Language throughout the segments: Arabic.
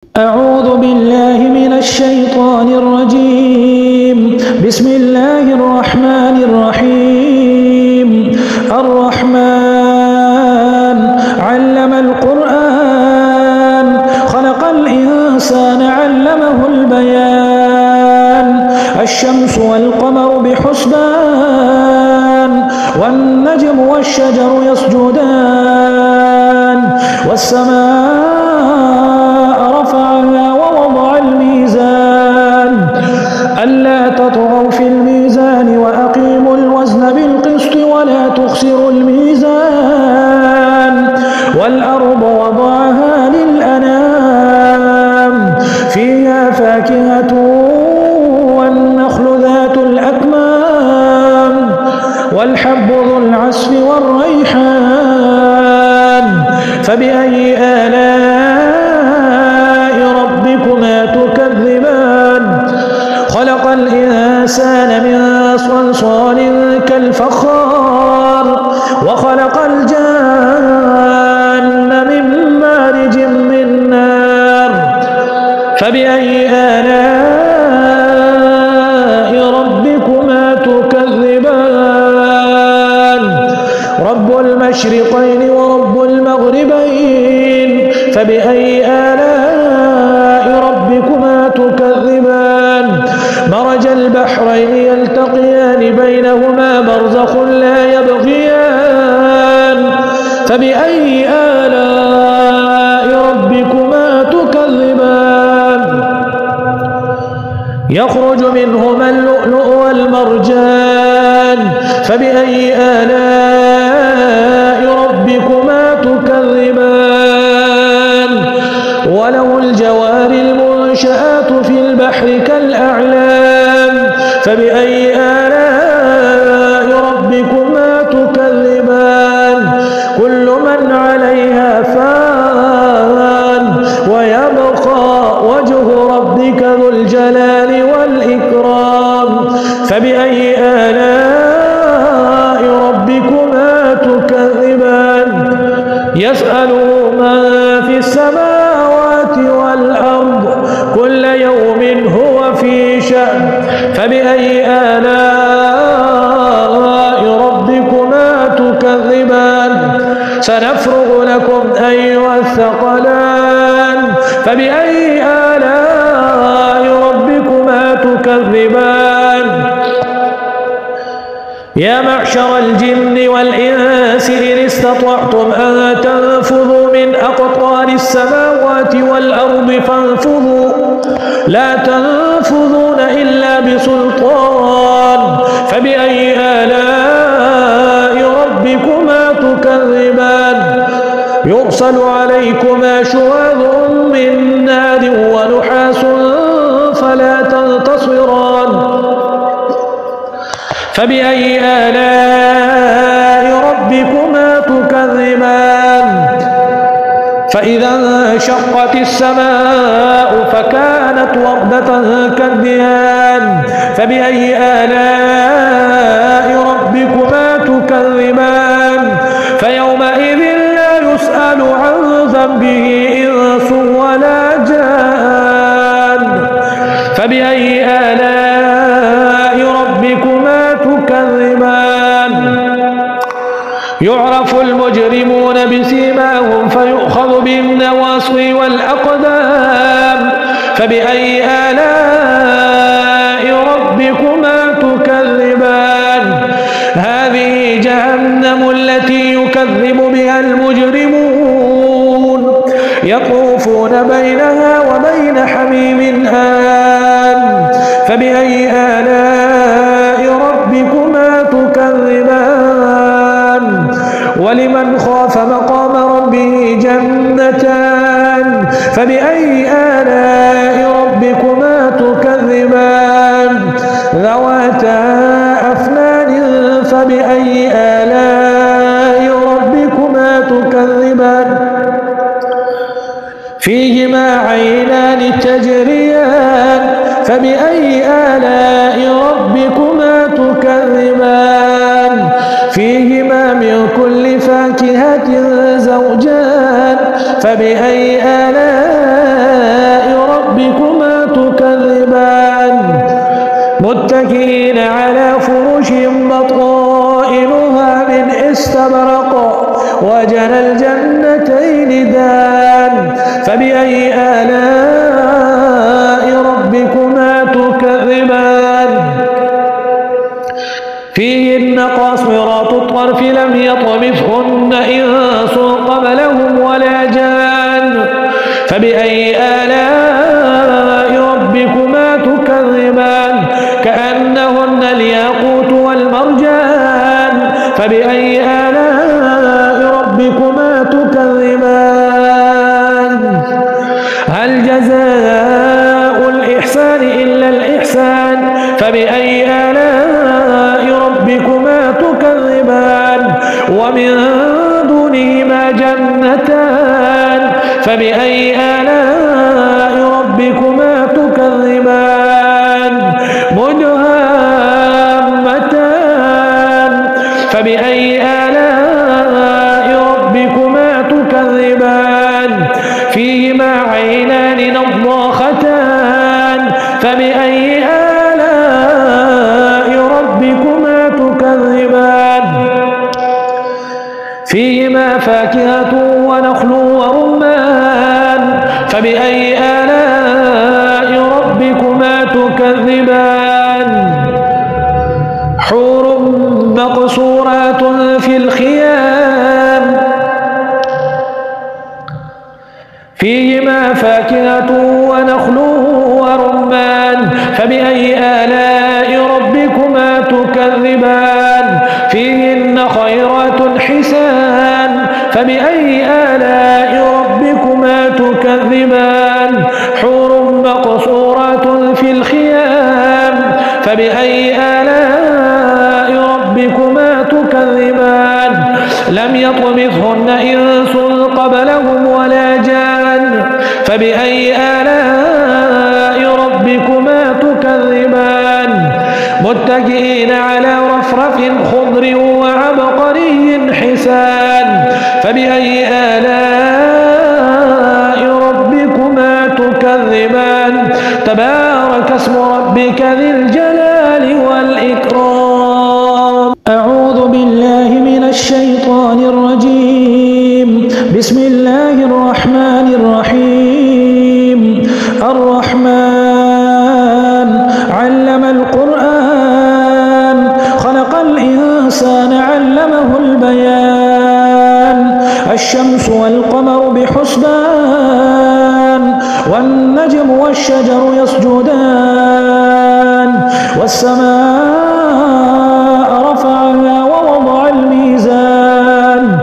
أعوذ بالله من الشيطان الرجيم. بسم الله الرحمن الرحيم. الرحمن علم القرآن خلق الإنسان علمه البيان. الشمس والقمر بحسبان والنجم والشجر يسجدان والسماء رفعها ووضع الميزان ألا تطغوا في الميزان وأقيموا الوزن بالقسط ولا تخسروا الميزان والأرض وضعها للأنام فيها فاكهة والنخل ذات الأكمام والحب ذو العصف والريحان فبأي آلاء ربكما تكذبان. خلق الإنسان من صلصال كالفخار وخلق الجان من مارج من نار فبأي آلاء ربكما تكذبان. رب المشرقين ورب المغربين فبأي آلاء ربكما تكذبان. مرج البحرين يلتقيان بينهما برزخ لا يبغيان فبأي آلاء ربكما تكذبان. يخرج منهما اللؤلؤ والمرجان فبأي آلاء ربكما تكذبان. وله الجوار المنشآت في البحر كالأعلام فبأي آلاء ربكما تكذبان. كل من عليها فان ويبقى وجه ربك ذو الجلال والإكرام فبأي آلاء ربكما تكذبان. يسأله من في السماوات والأرض كل يوم هو في شأن فبأي آلاء ربكما تكذبان. سنفرغ لكم أيها الثقلان فبأي آلاء ربكما تكذبان. يا معشر الجن والإنس إن استطعتم أن تنفذوا من أقطار السماوات والأرض فانفذوا لا تنفذون إلا بسلطان فبأي آلاء ربكما تكذبان. يرسل عليكما شواظ من نار ونحاس فلا تنتصران فبأي آلاء ربكما تكذبان. فإذا انشقت السماء فكانت وردة كالدهان فبأي آلاء ربكما تكذبان. فيومئذ لا يسأل عن ذنبه إنس ولا جان فبأي آلاء ربكما تكذبان. يعرف المجرمون بسيماهم فيؤخذ بالنواصي والأقدام فبأي آلاء ربكما تكذبان. هذه جهنم التي يكذب بها المجرمون يطوفون بينها وبين حميم آن فبأي آلاء ربكما تكذبان. ولمن خاف مقام ربه جنتان فبأي آلاء ربكما تكذبان. ذواتا أفنان فبأي آلاء ربكما تكذبان. فيهما عينان تجريان فبأي آلاء ربكما تكذبان. فيهما من كل فاكهة زوجان فبأي آلاء متكئين على فرش بطائنها من استبرق وجنى الجنتين دان فبأي آلاء ربكما تكذبان فيهن قاصرات الطرف لم يطمثهن إنس قبلهم ولا جان فبأي آلاء ربكما تكذبان كأنهن الياقوت والمرجان فبأي آلاء ربكما تكذبان هل جزاء الإحسان إلا الإحسان فبأي آلاء ربكما تكذبان ومن دونهما جنتان فبأي آلاء ربكما تكذبان مدهامتان فبأي آلاء ربكما تكذبان فيهما عينان نضاختان فبأي آلاء ربكما تكذبان فيهما فاكهة ونخل ورمان فبأي آلاء ربكما تكذبان حور مقصورات في الخيام فيهما فاكهة ونخل ورمان فبأي آلاء ربكما تكذبان فيهن خيرات حسان فبأي آلاء ربكما تكذبان حور مقصورات في الخيام فبأي آلاء ربكما تكذبان لم يطمثهن إنس قبلهم ولا جان فبأي آلاء ربكما تكذبان متكئين على رفرف خضر وعبقري حسان فبأي آلاء ربكما تكذبان تبارك اسم ربك ذي الجلال والإكرام أعوذ بالله من الشيطان الرجيم بسم الله الرحمن الرحيم الرحمن علم القرآن خلق الإنسان علمه البيان الشمس والقمر بحسبان والنجم والشجر يسجدان والسماء رفعها ووضع الميزان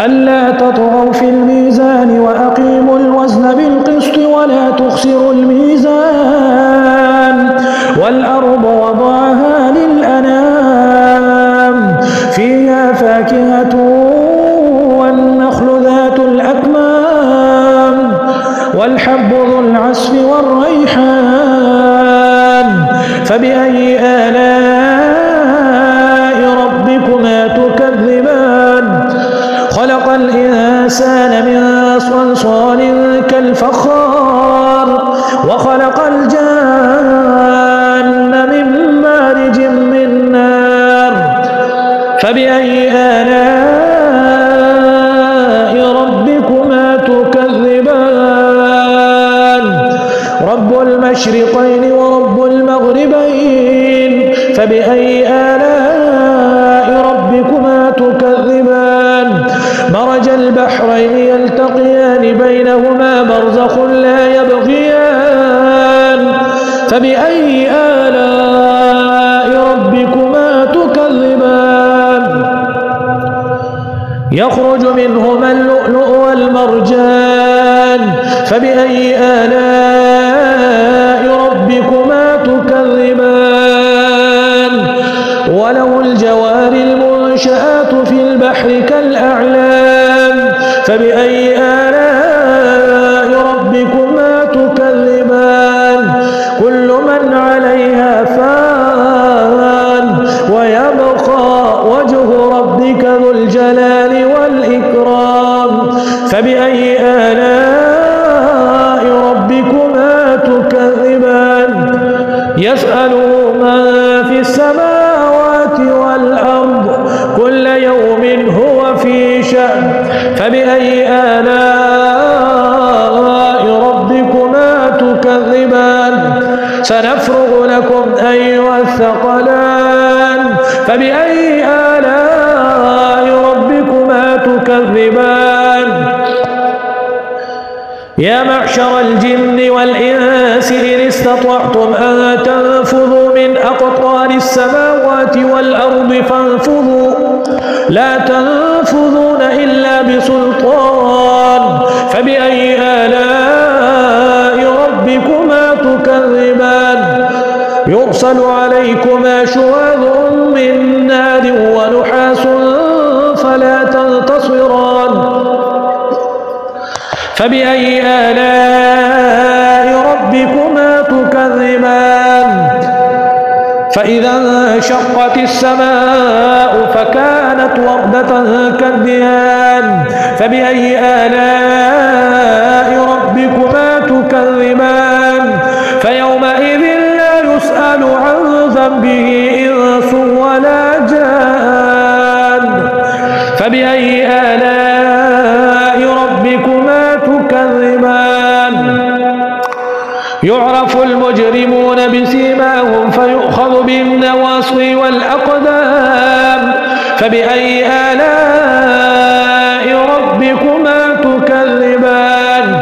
ألا تطغوا في الميزان وأقيموا الوزن بالقسط ولا تخسروا الميزان والأرض وضعها للأنام فيها فاكهة والنخل ذات الأكمام والحب ذو العصف والريحان فبأي آلاء ربكما تكذبان خلق الإنسان من صلصال كالفخار وخلق الجان من مارج من نار فبأي آلاء ربكما تكذبان رب المشرقين ورب المغربين فبأي آلاء ربكما تكذبان مرج البحرين يلتقيان بينهما برزخ لا يبغيان فبأي آلاء ربكما تكذبان يخرج منهما اللؤلؤ والمرجان فبأي آلاء ربكما تكذبان وله الجوار المنشآت في البحر كالأعلام فبأي آلاء ربكما تكذبان كل من عليها فان ويبقى وجه ربك ذو الجلال والإكرام فبأي آلاء ربكما تكذبان يسأله من في السماوات والأرض كل يوم هو في شأن فبأي آلاء ربكما تكذبان سنفرغ لكم أيها الثقلان فبأي آلاء ربكما تكذبان يا معشر الجن والإنس إن استطعتم أن تنفذوا من أقطار السماوات والأرض فانفذوا لا تنفذون إلا بسلطان فبأي آلاء ربكما تكذبان يرسل عليكما شواظ من نار ونحاس فلا تنتصران فبأي آلاء ربكما تكذبان فإذا انشقت السماء فكانت وردة كالدهان فبأي آلاء ربكما تكذبان فيومئذ لا يسأل عن ذنبه إنس ولا جان فبأي آلاء ربكما تكذبان يعرف المجرمون بسيماهم فيؤخذ بالنواصي والأقدام فبأي آلاء ربكما تكذبان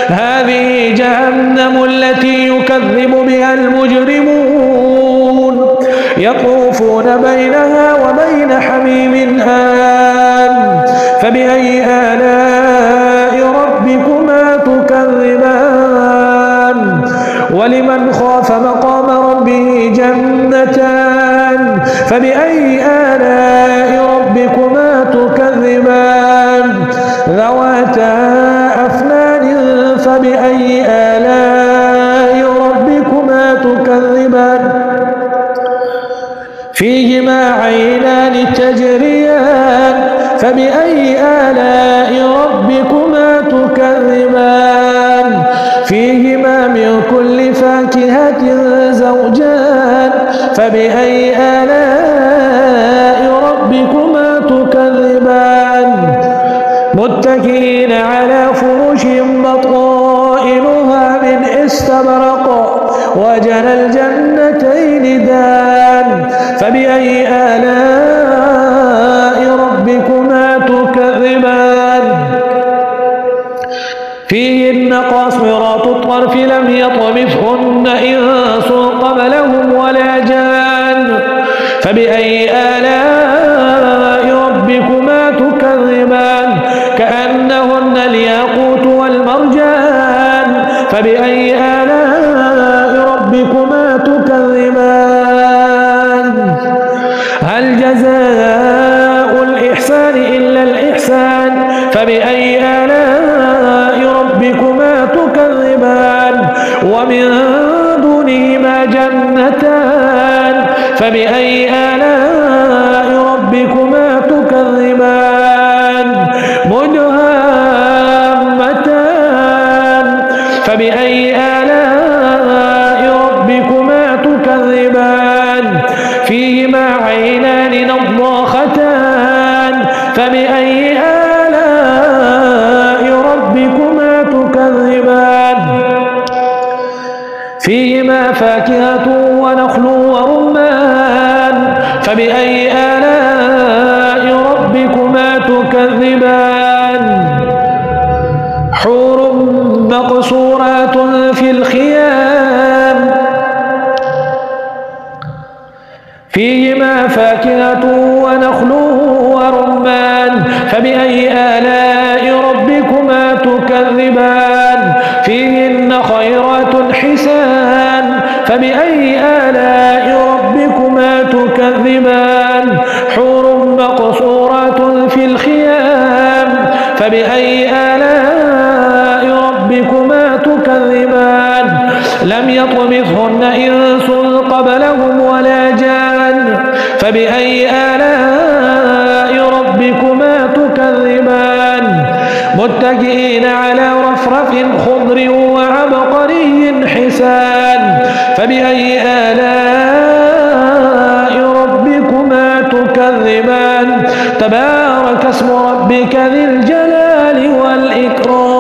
هذه جهنم التي يكذب بها المجرمون يطوفون بينها وبين حميم آن فبأي آلاء ربكما تكذبان ولمن خاف مقام ربه جنتان فبأي آلاء ربكما تكذبان ذواتا أفنان فبأي آلاء ربكما تكذبان فيهما عينان تجريان فبأي آلاء ربكما تكذبان فيهما من كل فاكهة زوجان فبأي آلاء ربكما تكذبان متكئين على فرش بطائنها من استبرق وجنى الجنتين دان فبأي آلاء ربكما تكذبان فيهن قاصرات الطرف لم يطمثهن إنس قبلهم ولا جان فبأي آلاء ربكما تكذبان كأنهن الياقوت والمرجان فبأي آلاء ربكما تكذبان هل جزاء الإحسان إلا الإحسان فبأي آلاء ربكما تكذبان ومن دونهما جنتان فبأي آلاء ربكما تكذبان مدهامتان فبأي آلاء ربكما تكذبان فيهما عينان نضاختان فبأي آلاء ربكما تكذبان فيهما فاكهة ونخل ورمان فبأي آلاء ربكما تكذبان حور مقصورات في الخيام فيهما فاكهة ونخل ورمان فبأي آلاء ربكما تكذبان فيهن خيرات حسان فبأي آلاء ربكما تكذبان حور مقصورات في الخيام فبأي آلاء ربكما تكذبان لم يطمثهن إنس قبلهم ولا جان فبأي آلاء ربكما تكذبان متكئين على رفرف خضر وعبقري حسان فبأي آلاء تكذبان تبارك اسم ربك ذي الجلال والإكرام.